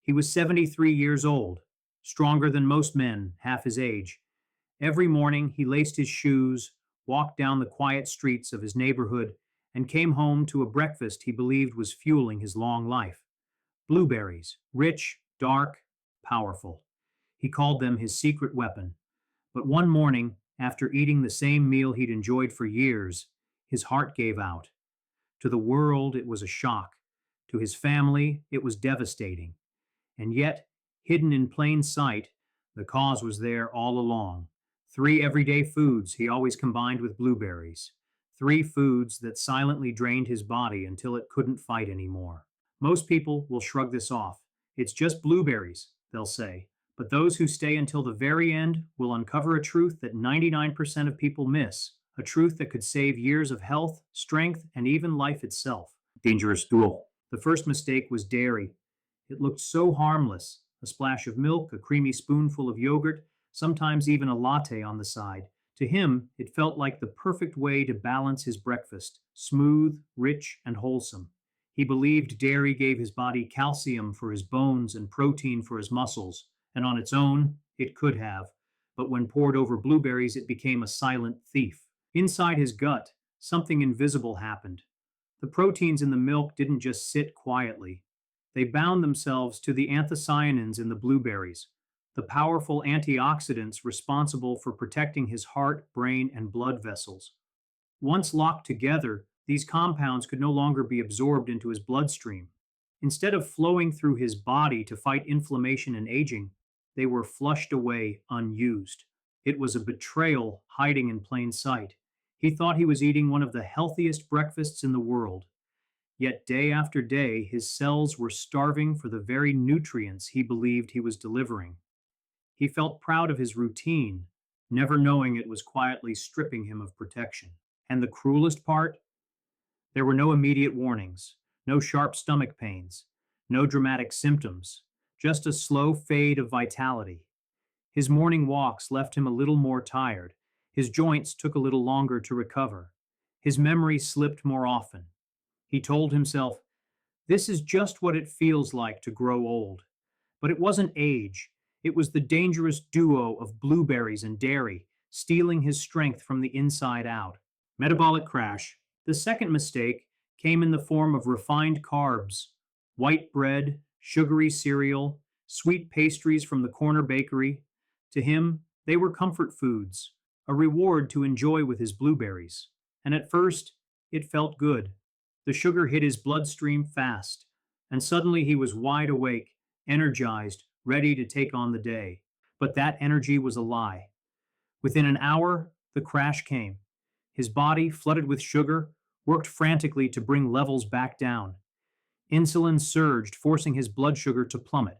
He was 73 years old, stronger than most men half his age. Every morning he laced his shoes, walked down the quiet streets of his neighborhood, and came home to a breakfast he believed was fueling his long life. Blueberries, rich, dark, powerful. He called them his secret weapon. But one morning, after eating the same meal he'd enjoyed for years, his heart gave out. To the world, it was a shock. To his family, it was devastating. And yet, hidden in plain sight, the cause was there all along. Three everyday foods he always combined with blueberries. Three foods that silently drained his body until it couldn't fight anymore. Most people will shrug this off. It's just blueberries, they'll say. But those who stay until the very end will uncover a truth that 99% of people miss, a truth that could save years of health, strength, and even life itself. Dangerous duel. The first mistake was dairy. It looked so harmless, a splash of milk, a creamy spoonful of yogurt, sometimes even a latte on the side. To him, it felt like the perfect way to balance his breakfast, smooth, rich, and wholesome. He believed dairy gave his body calcium for his bones and protein for his muscles, and on its own, it could have. But when poured over blueberries, it became a silent thief. Inside his gut, something invisible happened. The proteins in the milk didn't just sit quietly. They bound themselves to the anthocyanins in the blueberries, the powerful antioxidants responsible for protecting his heart, brain, and blood vessels. Once locked together, these compounds could no longer be absorbed into his bloodstream. Instead of flowing through his body to fight inflammation and aging, they were flushed away unused. It was a betrayal hiding in plain sight. He thought he was eating one of the healthiest breakfasts in the world. Yet day after day, his cells were starving for the very nutrients he believed he was delivering. He felt proud of his routine, never knowing it was quietly stripping him of protection. And the cruelest part? There were no immediate warnings, no sharp stomach pains, no dramatic symptoms, just a slow fade of vitality. His morning walks left him a little more tired. His joints took a little longer to recover. His memory slipped more often. He told himself, "This is just what it feels like to grow old." But it wasn't age. It was the dangerous duo of blueberries and dairy, stealing his strength from the inside out. Metabolic crash. The second mistake came in the form of refined carbs, white bread, sugary cereal, sweet pastries from the corner bakery. To him, they were comfort foods, a reward to enjoy with his blueberries. And at first, it felt good. The sugar hit his bloodstream fast, and suddenly he was wide awake, energized, ready to take on the day. But that energy was a lie. Within an hour, the crash came. His body, flooded with sugar, worked frantically to bring levels back down. Insulin surged, forcing his blood sugar to plummet.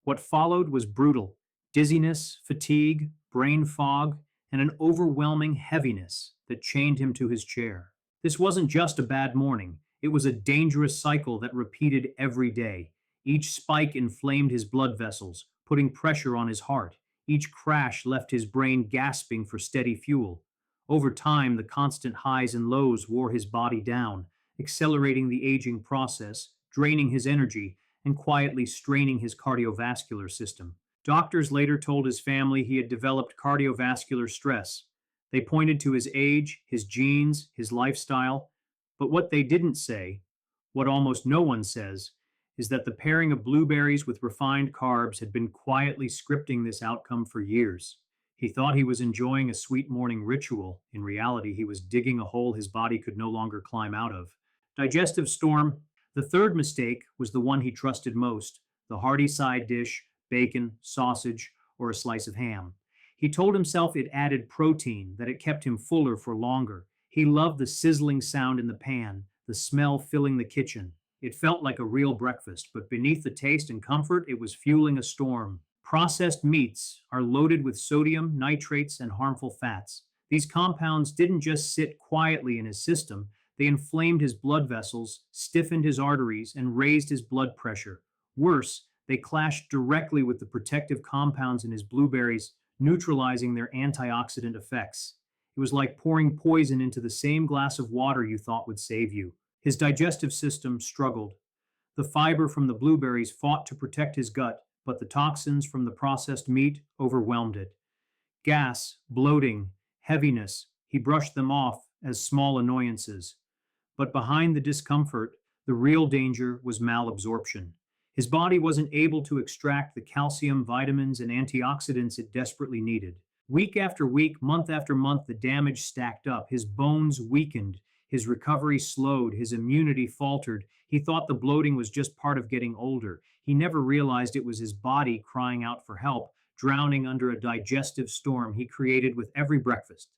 What followed was brutal: dizziness, fatigue, brain fog, and an overwhelming heaviness that chained him to his chair. This wasn't just a bad morning, it was a dangerous cycle that repeated every day. Each spike inflamed his blood vessels, putting pressure on his heart. Each crash left his brain gasping for steady fuel. Over time, the constant highs and lows wore his body down, accelerating the aging process, draining his energy, and quietly straining his cardiovascular system. Doctors later told his family he had developed cardiovascular stress. They pointed to his age, his genes, his lifestyle. But what they didn't say, what almost no one says, is that the pairing of blueberries with refined carbs had been quietly scripting this outcome for years. He thought he was enjoying a sweet morning ritual. In reality, he was digging a hole his body could no longer climb out of. Digestive storm. The third mistake was the one he trusted most: the hearty side dish, bacon, sausage, or a slice of ham. He told himself it added protein, that it kept him fuller for longer. He loved the sizzling sound in the pan, the smell filling the kitchen. It felt like a real breakfast, but beneath the taste and comfort, it was fueling a storm. Processed meats are loaded with sodium, nitrates, and harmful fats. These compounds didn't just sit quietly in his system, they inflamed his blood vessels, stiffened his arteries, and raised his blood pressure. Worse, they clashed directly with the protective compounds in his blueberries, neutralizing their antioxidant effects. It was like pouring poison into the same glass of water you thought would save you. His digestive system struggled. The fiber from the blueberries fought to protect his gut, but the toxins from the processed meat overwhelmed it. Gas, bloating, heaviness, he brushed them off as small annoyances. But behind the discomfort, the real danger was malabsorption. His body wasn't able to extract the calcium, vitamins, and antioxidants it desperately needed. Week after week, month after month, the damage stacked up. His bones weakened, his recovery slowed, his immunity faltered. He thought the bloating was just part of getting older. He never realized it was his body crying out for help, drowning under a digestive storm he created with every breakfast.